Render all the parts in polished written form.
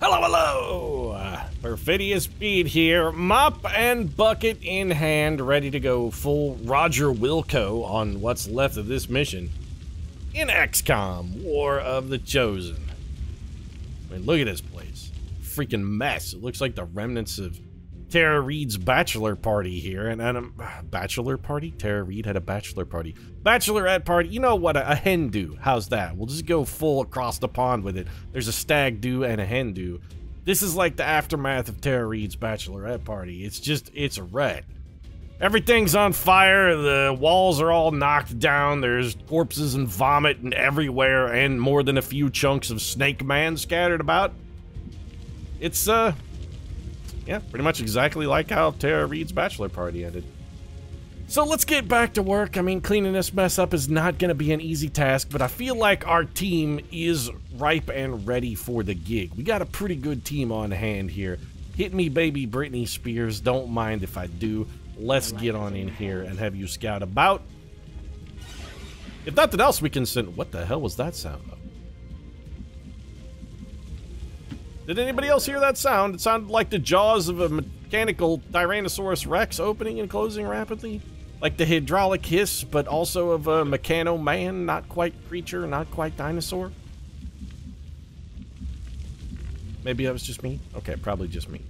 Hello, hello! Perfidious Speed here, mop and bucket in hand, ready to go full Roger Wilco on what's left of this mission in XCOM, War of the Chosen. I mean, look at this place. Freaking mess. It looks like the remnants of Tara Reid's bachelor party here. And bachelor party? Tara Reid had a bachelor party. Bachelorette party. You know what? A hen do. How's that? We'll just go full across the pond with it. There's a stag do and a hen do. This is like the aftermath of Tara Reid's bachelorette party. It's a wreck. Everything's on fire. The walls are all knocked down. There's corpses and vomit and everywhere, and more than a few chunks of Snake Man scattered about. It's, yeah, pretty much exactly like how Tara Reid's bachelor party ended. So let's get back to work. I mean, cleaning this mess up is not going to be an easy task, but I feel like our team is ripe and ready for the gig. We got a pretty good team on hand here. Hit me, baby Britney Spears. Don't mind if I do. Let's get on in here and have you scout about. If nothing else, we can send... What the hell was that sound? Did anybody else hear that sound? It sounded like the jaws of a mechanical Tyrannosaurus Rex opening and closing rapidly. Like the hydraulic hiss, but also of a mechano-man, not quite creature, not quite dinosaur. Maybe that was just me? Okay, probably just me.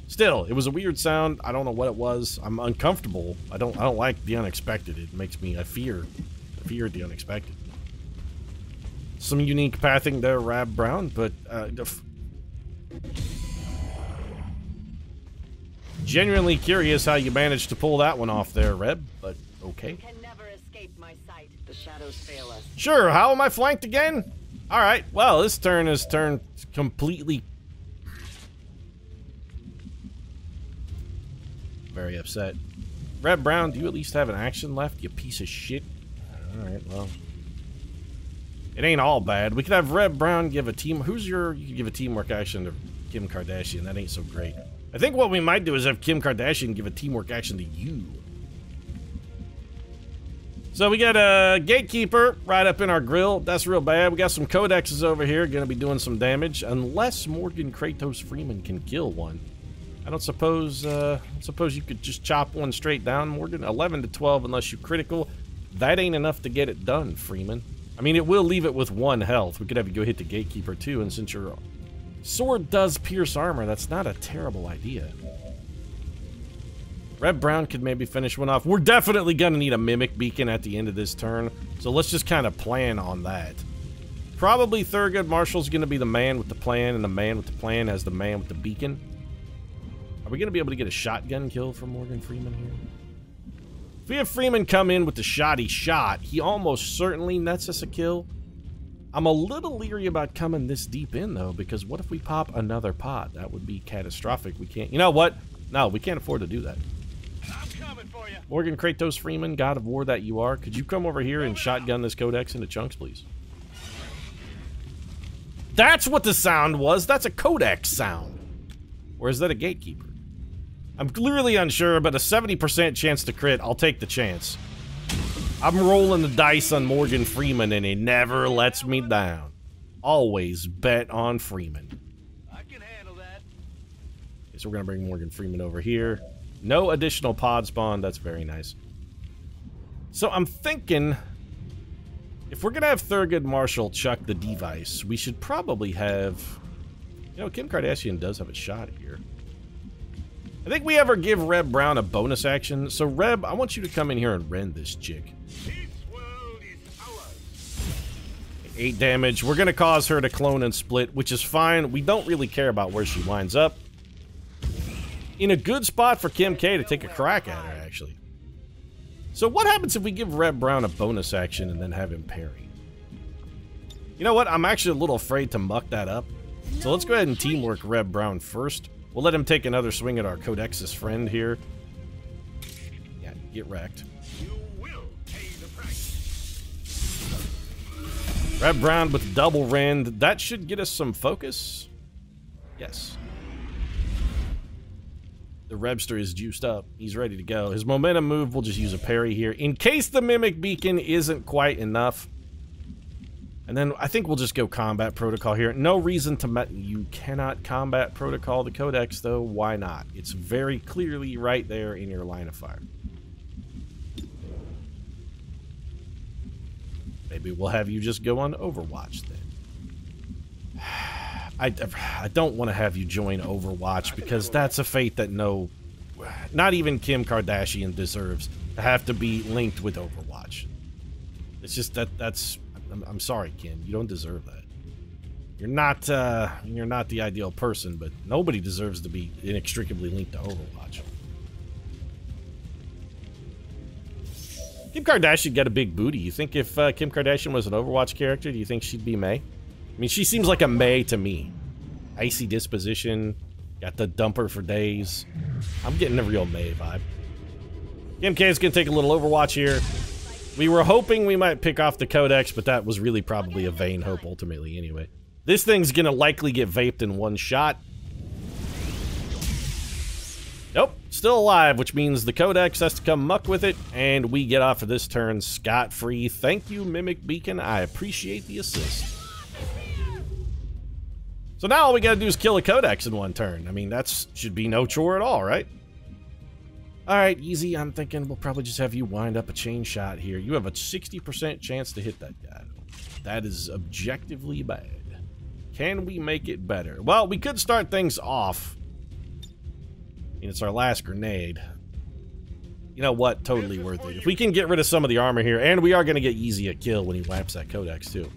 Still, it was a weird sound. I don't know what it was. I'm uncomfortable. I don't like the unexpected. It makes me, I fear the unexpected. Some unique pathing there, Rab Brown, but genuinely curious how you managed to pull that one off there, Reb, but okay. You can never escape my sight. The shadows fail us. Sure, how am I flanked again? Alright, well, this turn is turned completely... Very upset. Reb Brown, do you at least have an action left, you piece of shit? Alright, well... It ain't all bad. We could have Reb Brown give a team... You could give a teamwork action to Kim Kardashian. That ain't so great. I think what we might do is have Kim Kardashian give a teamwork action to you. So we got a Gatekeeper right up in our grill. That's real bad. We got some Codexes over here going to be doing some damage. Unless Morgan Kratos Freeman can kill one. I don't suppose you could just chop one straight down, Morgan. 11 to 12 unless you critical. That ain't enough to get it done, Freeman. I mean, it will leave it with 1 health. We could have you go hit the Gatekeeper too, and since your sword does pierce armor, that's not a terrible idea. Reb Brown could maybe finish one off. We're definitely gonna need a Mimic Beacon at the end of this turn, so let's just kind of plan on that. Probably Thurgood Marshall's gonna be the man with the plan, and the man with the plan has the man with the beacon. Are we gonna be able to get a shotgun kill from Morgan Freeman here? If we have Freeman come in with the shotty shot, he almost certainly nets us a kill. I'm a little leery about coming this deep in, though, because what if we pop another pod? That would be catastrophic. We can't... You know what? No, we can't afford to do that. I'm coming for you. Morgan Kratos Freeman, God of War that you are, could you come over here and shotgun this Codex into chunks, please? That's what the sound was. That's a Codex sound. Or is that a Gatekeeper? I'm clearly unsure, but a 70% chance to crit, I'll take the chance. I'm rolling the dice on Morgan Freeman, and he never lets me down. Always bet on Freeman. I can handle that. Okay, so we're gonna bring Morgan Freeman over here. No additional pod spawn, that's very nice. So I'm thinking, if we're gonna have Thurgood Marshall chuck the device, we should probably have... You know, Kim Kardashian does have a shot here. I think we ever give Reb Brown a bonus action. So, Reb, I want you to come in here and rend this chick. This world is ours. 8 damage. We're going to cause her to clone and split, which is fine. We don't really care about where she winds up. In a good spot for Kim K to take a crack at her, actually. So, what happens if we give Reb Brown a bonus action and then have him parry? You know what? I'm actually a little afraid to muck that up. So, let's go ahead and teamwork Reb Brown first. We'll let him take another swing at our Codex's friend here. Yeah, get wrecked. You will pay the price. Reb Brown with double rend. That should get us some focus. Yes. The Rebster is juiced up. He's ready to go. His momentum move, we'll just use a parry here. In case the Mimic Beacon isn't quite enough. And then I think we'll just go combat protocol here. No reason to you cannot combat protocol the codex, though. Why not? It's very clearly right there in your line of fire. Maybe we'll have you just go on Overwatch then. I don't want to have you join Overwatch because that's a fate that not even Kim Kardashian deserves to have to be linked with Overwatch. It's just that's I'm sorry, Kim. You don't deserve that. You're not the ideal person, but nobody deserves to be inextricably linked to Overwatch. Kim Kardashian got a big booty. You think if Kim Kardashian was an Overwatch character, do you think she'd be Mei? I mean, she seems like a Mei to me. Icy disposition, got the dumper for days. I'm getting a real Mei vibe. Kim K is going to take a little Overwatch here. We were hoping we might pick off the Codex, but that was really probably a vain hope ultimately anyway. This thing's going to likely get vaped in one shot. Nope, still alive, which means the Codex has to come muck with it, and we get off of this turn scot-free. Thank you, Mimic Beacon. I appreciate the assist. So now all we gotta do is kill a Codex in one turn. I mean, that should be no chore at all, right? Alright, easy. I'm thinking we'll probably just have you wind up a chain shot here. You have a 60% chance to hit that guy. That is objectively bad. Can we make it better? Well, we could start things off. I mean, it's our last grenade. You know what? Totally worth it. If we can get rid of some of the armor here, and we are going to get easy a kill when he whaps that Codex, too.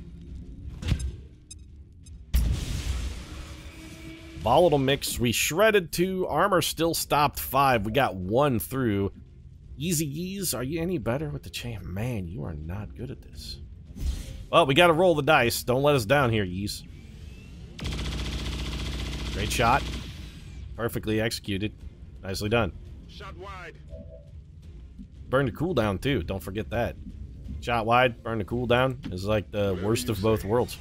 Volatile mix. We shredded 2. Armor still stopped 5. We got 1 through. Easy Yeez, are you any better with the chain? Man, you are not good at this. Well, we got to roll the dice. Don't let us down here, Yeez. Great shot. Perfectly executed. Nicely done. Shot wide. Burn the cooldown, too. Don't forget that. Shot wide, burn the cooldown is like the worst of both worlds.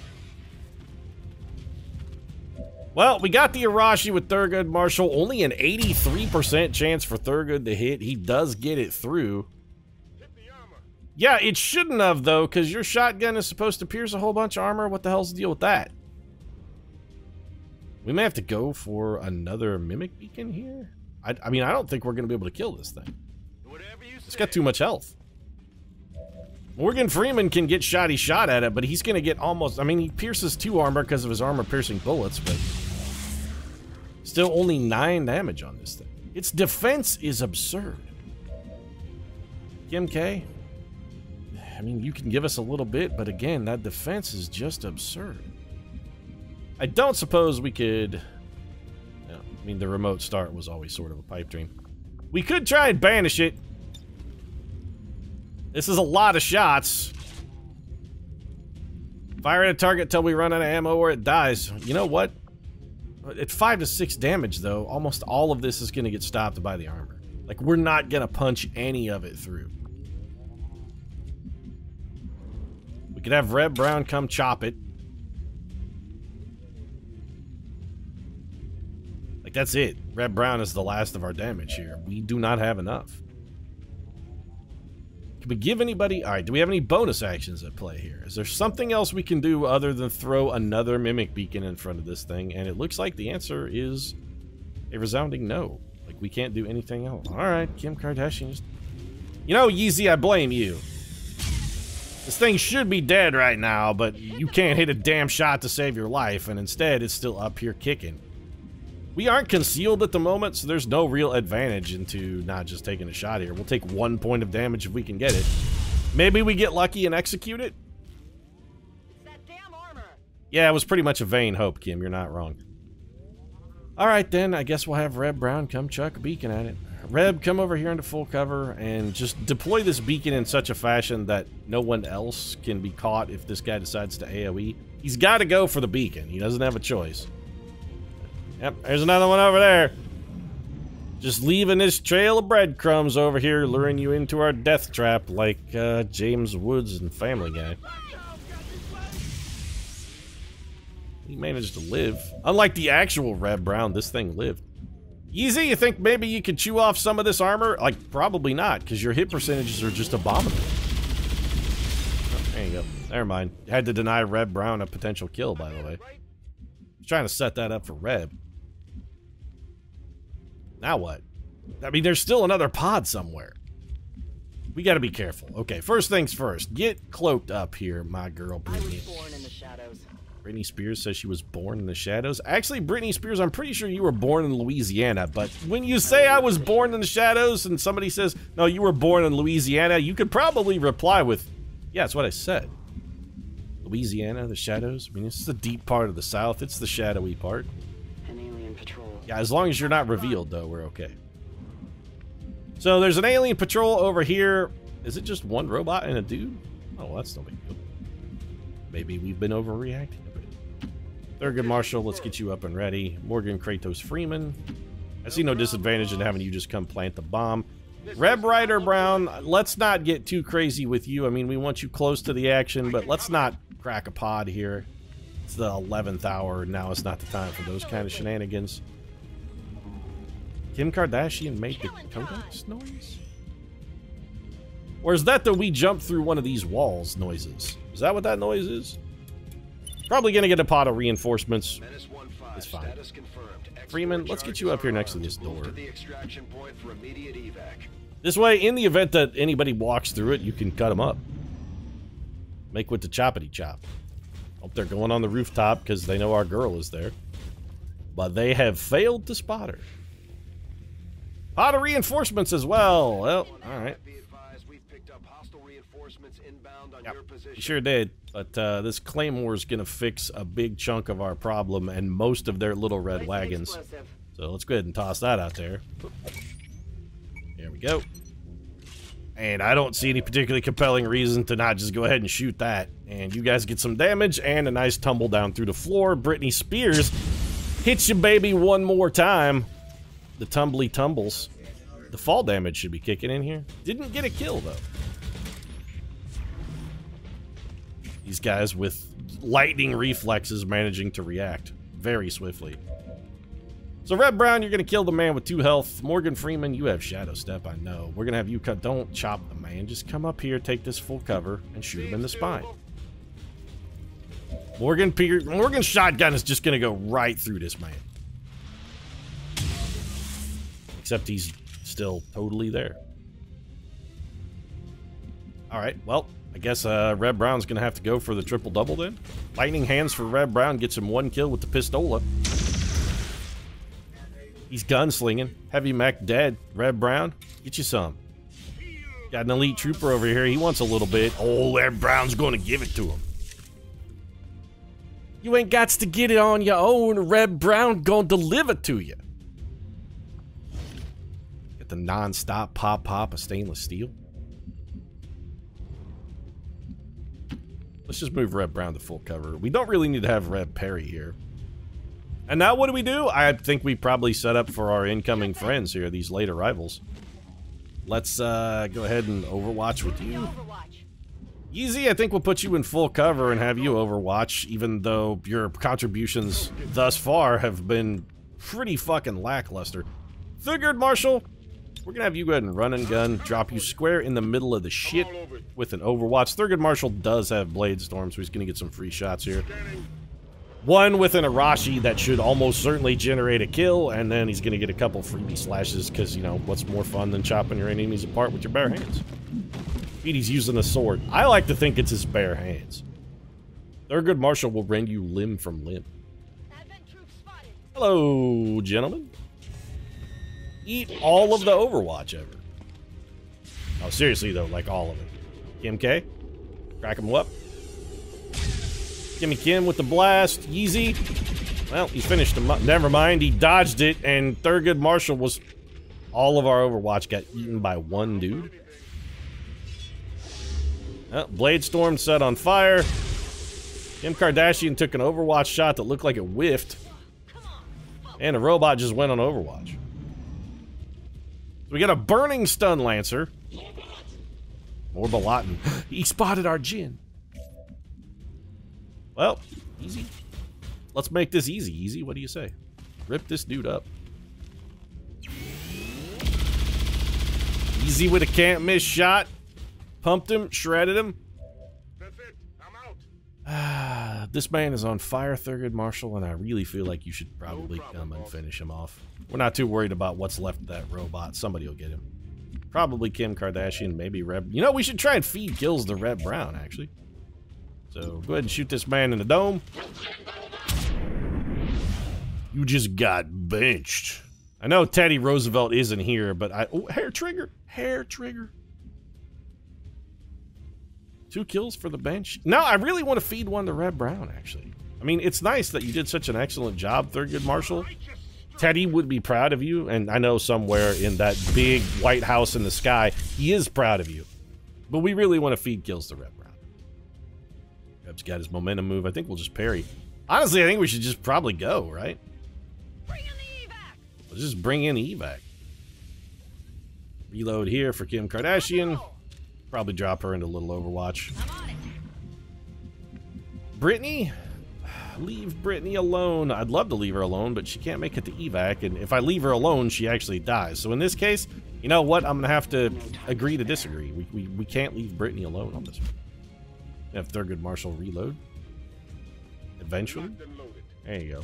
Well, we got the Arashi with Thurgood Marshall. Only an 83% chance for Thurgood to hit. He does get it through. Hit the armor. Yeah, it shouldn't have, though, because your shotgun is supposed to pierce a whole bunch of armor. What the hell's the deal with that? We may have to go for another Mimic Beacon here. I mean, I don't think we're going to be able to kill this thing. Whatever you It's say. got too much health. Morgan Freeman can get shoddy shot at it, but he's going to get almost... I mean, he pierces 2 armor because of his armor-piercing bullets, but... Still only 9 damage on this thing. Its defense is absurd. Kim K? I mean, you can give us a little bit, but again, that defense is just absurd. I don't suppose we could... No, I mean, the remote start was always sort of a pipe dream. We could try and banish it. This is a lot of shots. Fire at a target till we run out of ammo or it dies. You know what? At 5 to 6 damage, though, almost all of this is going to get stopped by the armor. Like, we're not going to punch any of it through. We could have Red Brown come chop it. Like, that's it. Red Brown is the last of our damage here. We do not have enough. Can we give anybody... Alright, do we have any bonus actions at play here? Is there something else we can do other than throw another Mimic Beacon in front of this thing? And it looks like the answer is a resounding no. Like, we can't do anything else. Alright, Kim Kardashian just... You know, Yeezy, I blame you. This thing should be dead right now, but you can't hit a damn shot to save your life, and instead it's still up here kicking. We aren't concealed at the moment, so there's no real advantage into not just taking a shot here. We'll take 1 point of damage if we can get it. Maybe we get lucky and execute it? It's that damn armor. Yeah, it was pretty much a vain hope, Kim. You're not wrong. Alright then, I guess we'll have Reb Brown come chuck a beacon at it. Reb, come over here into full cover and just deploy this beacon in such a fashion that no one else can be caught if this guy decides to AoE. He's got to go for the beacon. He doesn't have a choice. Yep, there's another one over there. Just leaving this trail of breadcrumbs over here, luring you into our death trap like James Woods and Family Guy. He managed to live. Unlike the actual Red Brown, this thing lived. Yeezy, you think maybe you could chew off some of this armor? Like, probably not, because your hit percentages are just abominable. Oh, there you go. Never mind. Had to deny Reb Brown a potential kill, by the way. Trying to set that up for Reb. Now what? I mean, there's still another pod somewhere. We gotta be careful. Okay, first things first. Get cloaked up here, my girl, Brittany. I was born in the shadows. Britney Spears says she was born in the shadows. Actually, Britney Spears, I'm pretty sure you were born in Louisiana, but when you say I was born in the shadows and somebody says, no, you were born in Louisiana, you could probably reply with, yeah, that's what I said. Louisiana, the shadows. I mean, it's the deep part of the South. It's the shadowy part. An alien patrol. Yeah, as long as you're not revealed, though, we're okay. So there's an alien patrol over here. Is it just one robot and a dude? Oh, well, that's no big deal. Maybe we've been overreacting a bit. Thurgood Marshall, let's get you up and ready. Morgan Kratos Freeman. I see no disadvantage in having you just come plant the bomb. Reb Ryder Brown, let's not get too crazy with you. I mean, we want you close to the action, but let's not crack a pod here. It's the 11th hour, and now it's not the time for those kind of shenanigans. Kim Kardashian made the codex noise? Or is that the we jump through one of these walls noises? Is that what that noise is? Probably gonna get a pot of reinforcements. It's fine. Freeman, let's get you up here next to this door. This way, in the event that anybody walks through it, you can cut them up. Make with the choppity chop. Hope they're going on the rooftop because they know our girl is there. But they have failed to spot her. Pot of reinforcements as well. Well, alright. Yep, we sure did. But this Claymore's gonna fix a big chunk of our problem and most of their little red wagons. So let's go ahead and toss that out there. There we go. And I don't see any particularly compelling reason to not just go ahead and shoot that. And you guys get some damage and a nice tumble down through the floor. Britney Spears hits you, baby, one more time. The tumbly tumbles. The fall damage should be kicking in here. Didn't get a kill, though. These guys with lightning reflexes managing to react very swiftly. So, Reb Brown, you're going to kill the man with 2 health. Morgan Freeman, you have Shadow Step, I know. We're going to have you cut. Don't chop the man. Just come up here, take this full cover, and shoot him in the spine. Morgan's shotgun is just going to go right through this man. Except he's still totally there. Alright, well, I guess Reb Brown's going to have to go for the triple-double then. Lightning hands for Reb Brown gets him 1 kill with the pistola. He's gunslinging. Heavy mech dead. Reb Brown, get you some. Got an elite trooper over here. He wants a little bit. Oh, Reb Brown's going to give it to him. You ain't got to get it on your own. Reb Brown going to deliver to you. Get the non-stop pop of stainless steel. Let's just move Reb Brown to full cover. We don't really need to have Reb Perry here. And now what do? I think we probably set up for our incoming friends here, these late arrivals. Let's go ahead and Overwatch with you. Yeezy, I think we'll put you in full cover and have you Overwatch, even though your contributions thus far have been pretty fucking lackluster. Thurgood Marshall, we're gonna have you go ahead and run and gun, drop you square in the middle of the shit with an Overwatch. Thurgood Marshall does have Blade Storm, so he's gonna get some free shots here. One with an Arashi that should almost certainly generate a kill, and then he's gonna get a couple freebie slashes, because, you know, what's more fun than chopping your enemies apart with your bare hands? He's using a sword. I like to think it's his bare hands. Thurgood Marshall will rend you limb from limb. Hello, gentlemen. Eat all of the Overwatch ever. Oh, seriously, though, like all of it. Kim K? Crack him up. Gimme Kim with the blast. Yeezy. Well, he finished him up. Never mind, he dodged it, and Thurgood Marshall was... All of our Overwatch got eaten by one dude. Blade Storm set on fire. Kim Kardashian took an Overwatch shot that looked like it whiffed. And a robot just went on Overwatch. So we got a burning stun lancer. More Balatin. He spotted our Jin. Well, easy. Let's make this easy. Easy, what do you say? Rip this dude up. Easy with a can't miss shot. Pumped him, shredded him. That's it. I'm This man is on fire, Thurgood Marshall, and I really feel like you should probably come and finish him off. We're not too worried about what's left of that robot. Somebody will get him. Probably Kim Kardashian, maybe Reb. You know, we should try and feed kills to Reb Brown, actually. So go ahead and shoot this man in the dome. You just got benched. I know Teddy Roosevelt isn't here, but oh, hair trigger. Hair trigger. 2 kills for the bench. No, I really want to feed one to Reb Brown, actually. I mean, it's nice that you did such an excellent job, Thurgood Marshall. Teddy would be proud of you, and I know somewhere in that big White House in the sky, he is proud of you. But we really want to feed kills to Reb Brown. Reb's got his momentum move. I think we'll just parry. Honestly, I think we should just probably go, right? Bring in the evac. Let's just bring in the evac. Reload here for Kim Kardashian. Probably drop her into a little Overwatch. I'm on it. Brittany? Leave Brittany alone. I'd love to leave her alone, but she can't make it to evac, and if I leave her alone, she actually dies. So in this case, you know what? I'm gonna have to agree to disagree. We can't leave Brittany alone on this one. Have Thurgood Marshall reload. Eventually. There you go.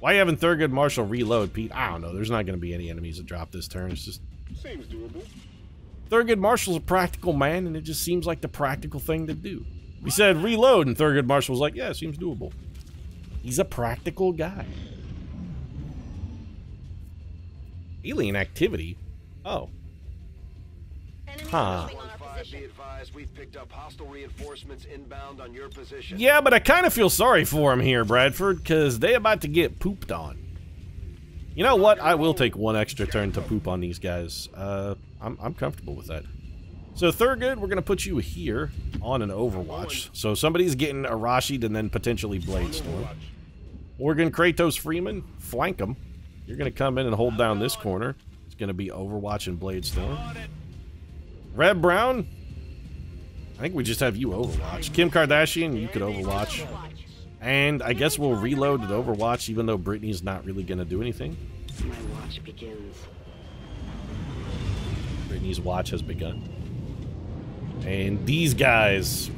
Why haven't Thurgood Marshall reload, Pete? I don't know. There's not gonna be any enemies that drop this turn. It's just Seems doable. Thurgood Marshall's a practical man, and it just seems like the practical thing to do. We said reload, and Thurgood Marshall was like, yeah, it seems doable. He's a practical guy. Alien activity? Oh. Huh. Be advised, we've picked up hostile reinforcements inbound on your position. Yeah, but I kind of feel sorry for him here, Bradford, because they about to get pooped on. You know what? I will take 1 extra turn to poop on these guys. I'm comfortable with that. So Thurgood, we're going to put you here on an Overwatch. So somebody's getting Arashi'd and then potentially Bladestorm. Morgan, Kratos, Freeman, flank them. You're going to come in and hold down this corner. It's going to be Overwatch and Bladestorm. Reb Brown, I think we just have you Overwatch. Kim Kardashian, you could Overwatch. And I guess we'll reload at Overwatch, even though Brittany's not really going to do anything. My watch begins. Brittany's watch has begun. And these guys...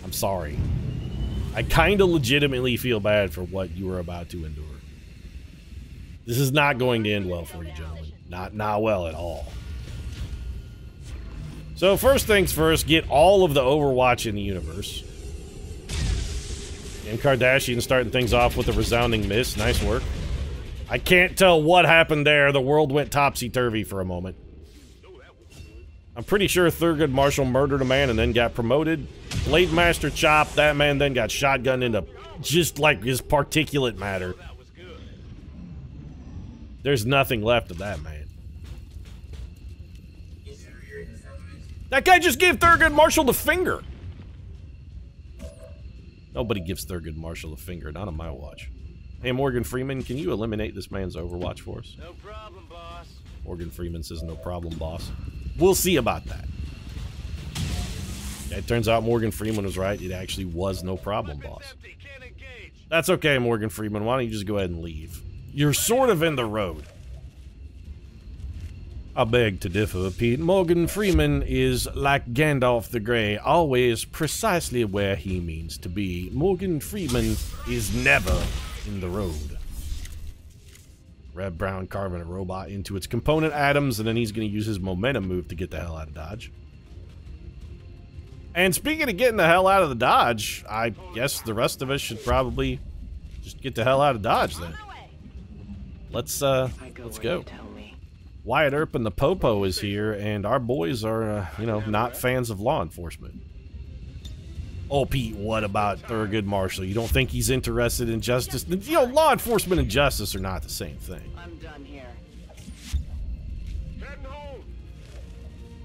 I'm sorry. I kind of legitimately feel bad for what you were about to endure. This is not going to end well for you, gentlemen. Not well at all. So first things first, get all of the Overwatch in the universe. And Kardashian starting things off with a resounding miss. Nice work. I can't tell what happened there. The world went topsy-turvy for a moment. I'm pretty sure Thurgood Marshall murdered a man and then got promoted. Blade Master Chop, that man then got shotgunned into just like his particulate matter. There's nothing left of that man. That guy just gave Thurgood Marshall the finger. Nobody gives Thurgood Marshall the finger, not on my watch. Hey, Morgan Freeman, can you eliminate this man's Overwatch for us? No problem, boss. Morgan Freeman says no problem, boss. We'll see about that. Yeah, it turns out Morgan Freeman was right. It actually was no problem, boss. That's okay, Morgan Freeman. Why don't you just go ahead and leave? You're sort of in the road. I beg to differ, Pete. Morgan Freeman is like Gandalf the Grey, always precisely where he means to be. Morgan Freeman is never in the road. Reb Brown carving a robot into its component atoms, and then he's going to use his momentum move to get the hell out of Dodge. And speaking of getting the hell out of the Dodge, I guess the rest of us should probably just get the hell out of Dodge then. Let's go. Wyatt Earp and the Popo is here, and our boys are, you know, not fans of law enforcement. Oh, Pete, what about Thurgood Marshall? You don't think he's interested in justice? You know, law enforcement and justice are not the same thing. I'm done here. Heading home.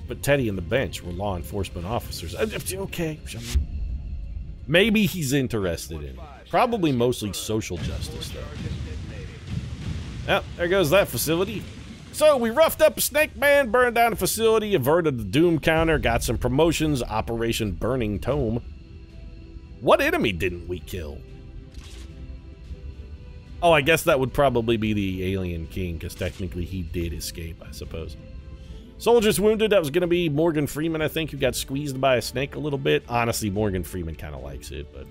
But Teddy and the bench were law enforcement officers. Okay. Maybe he's interested in it. Probably mostly social justice, though. Well, there goes that facility. So, we roughed up a snake man, burned down a facility, averted the doom counter, got some promotions, Operation Burning Tome. What enemy didn't we kill? Oh, I guess that would probably be the Alien King, because technically he did escape, I suppose. Soldiers wounded, that was going to be Morgan Freeman, I think, who got squeezed by a snake a little bit. Honestly, Morgan Freeman kind of likes it, but...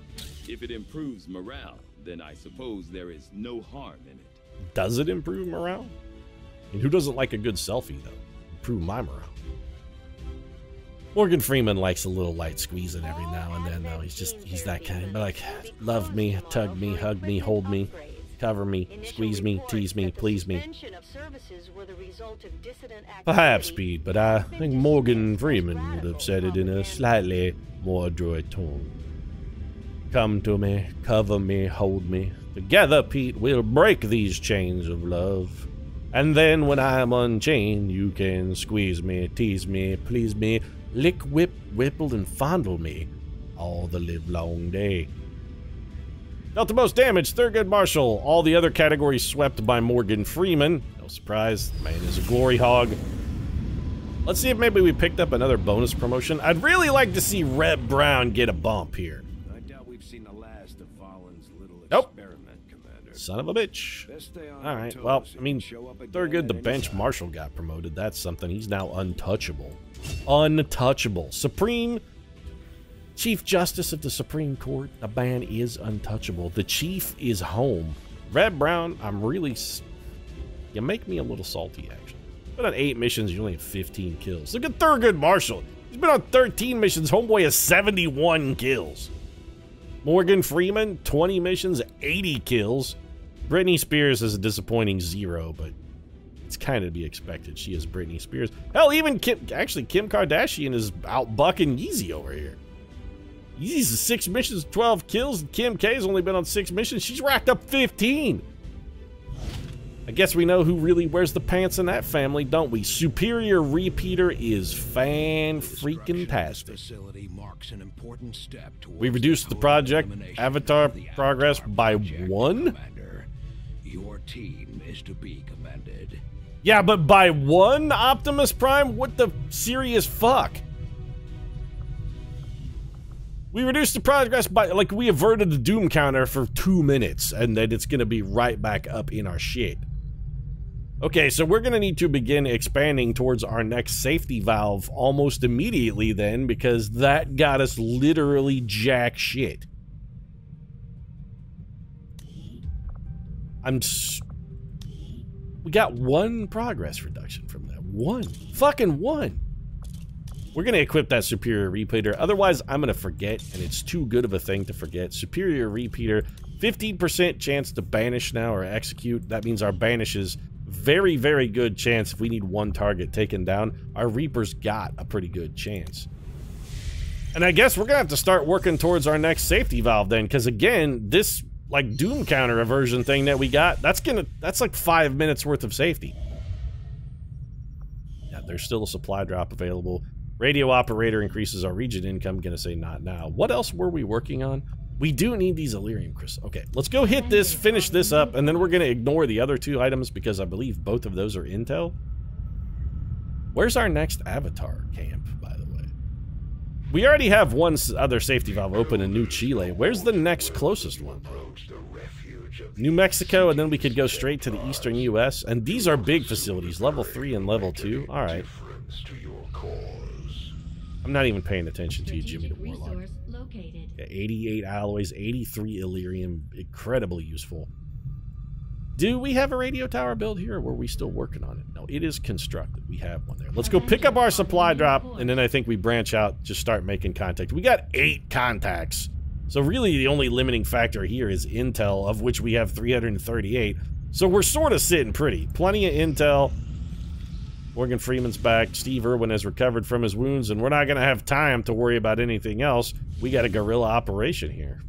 If it improves morale, then I suppose there is no harm in it. Does it improve morale? And who doesn't like a good selfie, though? Improve my morale. Morgan Freeman likes a little light squeezing every now and then, though. He's that kind. But like, love me, tug me, hug me, hold me, cover me, squeeze me, tease me, please me. Perhaps, Pete, but I think Morgan Freeman would have said it in a slightly more adroit tone. Come to me, cover me, hold me. Together, Pete, we'll break these chains of love. And then when I'm unchained, you can squeeze me, tease me, please me, lick, whip, whipple, and fondle me all the livelong day. Dealt the most damage, Thurgood Marshall. All the other categories swept by Morgan Freeman. No surprise, the man is a glory hog. Let's see if maybe we picked up another bonus promotion. I'd really like to see Reb Brown get a bump here. I doubt we've seen the last of Fallen's little Nope. experiment, Commander. Son of a bitch. Best stay on All our right, toes well, if I mean, you show up again Thurgood, the at any bench time. marshal, got promoted. That's something. He's now untouchable. Untouchable. Supreme Chief Justice of the Supreme Court. The man is untouchable. The chief is home. Reb Brown, I'm really... You make me a little salty, actually. Been on 8 missions, you only have 15 kills. Look at Thurgood Marshall. He's been on 13 missions. Homeboy has 71 kills. Morgan Freeman, 20 missions, 80 kills. Britney Spears is a disappointing 0, but it's kind of to be expected. She is Britney Spears. Hell, even Kim Kardashian is out bucking Yeezy over here. Yeezy's 6 missions, 12 kills, and Kim K's only been on 6 missions. She's racked up 15. I guess we know who really wears the pants in that family, don't we? Superior Repeater is fan-freaking-tastic. We reduced the project Avatar progress by 1? Your team is to be commended. Yeah, but by 1, Optimus Prime? What the serious fuck? We reduced the progress by, like, we averted the doom counter for 2 minutes, and then it's gonna be right back up in our shit. Okay, so we're gonna need to begin expanding towards our next safety valve almost immediately then, because that got us literally jack shit. We got 1 progress reduction from that. 1. Fucking 1. We're going to equip that Superior Repeater. Otherwise, I'm going to forget, and it's too good of a thing to forget. Superior Repeater, 15% chance to banish now or execute. That means our banishes, very, very good chance if we need 1 target taken down. Our Reaper's got a pretty good chance. And I guess we're going to have to start working towards our next safety valve then, because again, this, like, doom counter aversion thing that we got, that's like 5 minutes worth of safety. Yeah, there's still a supply drop available. Radio operator increases our region income. Gonna say not now. What else were we working on? We do need these Illyrium crystals. Okay, let's go hit this, finish this up, and then we're gonna ignore the other 2 items because I believe both of those are intel. Where's our next Avatar camp, by the way? We already have 1 other safety valve open in New Chile. Where's the next closest one? New Mexico, and then we could go straight to the eastern U.S. And these are big facilities, level 3 and level 2. All right. I'm not even paying attention to you, Jimmy the Warlock. Yeah, 88 alloys, 83 Illyrium, incredibly useful. Do we have a radio tower build here, or were we still working on it? No, it is constructed. We have one there. Let's go pick up our supply drop, and then I think we branch out, just start making contact. We got 8 contacts. So really the only limiting factor here is intel, of which we have 338. So we're sort of sitting pretty. Plenty of intel. Morgan Freeman's back. Steve Irwin has recovered from his wounds, and we're not going to have time to worry about anything else. We got a guerrilla operation here.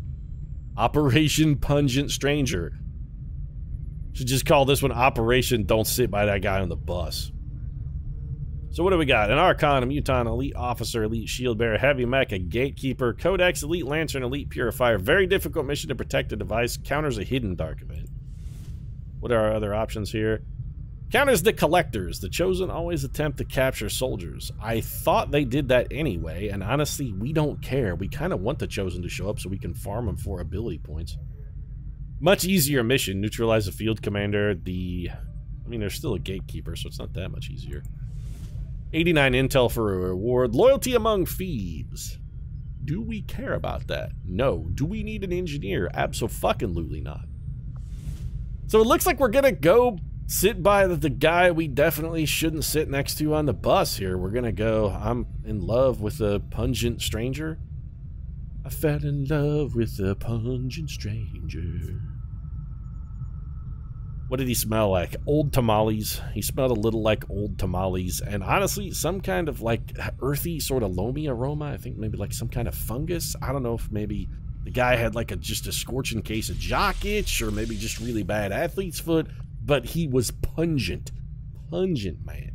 Operation Pungent Stranger. Should just call this one Operation Don't Sit by That Guy on the Bus. So what do we got? An Archon, a Muton, Elite Officer, Elite Shield Bearer, Heavy Mech, a Gatekeeper, Codex, Elite Lantern, Elite Purifier. Very difficult mission to protect a device. Counters a hidden dark event. What are our other options here? Counters the Collectors. The Chosen always attempt to capture soldiers. I thought they did that anyway, and honestly, we don't care. We kind of want the Chosen to show up so we can farm them for ability points. Much easier mission. Neutralize the Field Commander. I mean, there's still a Gatekeeper, so it's not that much easier. 89 intel for a reward. Loyalty among thieves. Do we care about that? No. Do we need an engineer? Abso-fucking-lutely not. So it looks like we're gonna go sit by the guy we definitely shouldn't sit next to on the bus here. We're gonna go, I'm in love with a pungent stranger. I fell in love with a pungent stranger. What did he smell like? Old tamales. He smelled a little like old tamales, and honestly, some kind of like earthy sort of loamy aroma. I think maybe like some kind of fungus. I don't know if maybe the guy had like just a scorching case of jock itch, or maybe just really bad athlete's foot, but he was pungent. Pungent, man.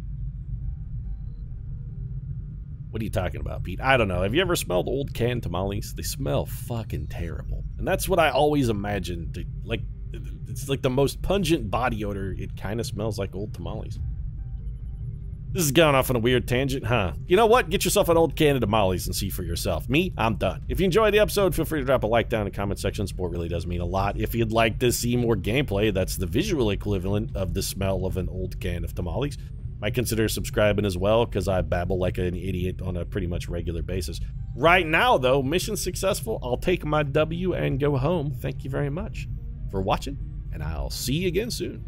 What are you talking about, Pete? I don't know. Have you ever smelled old canned tamales? They smell fucking terrible. And that's what I always imagined. Like, it's like the most pungent body odor. It kind of smells like old tamales. This is going off on a weird tangent, huh? You know what? Get yourself an old can of tamales and see for yourself. Me, I'm done. If you enjoyed the episode, feel free to drop a like down in the comment section. Support really does mean a lot. If you'd like to see more gameplay, that's the visual equivalent of the smell of an old can of tamales. Might consider subscribing as well, because I babble like an idiot on a pretty much regular basis. Right now, though, mission successful. I'll take my W and go home. Thank you very much for watching, and I'll see you again soon.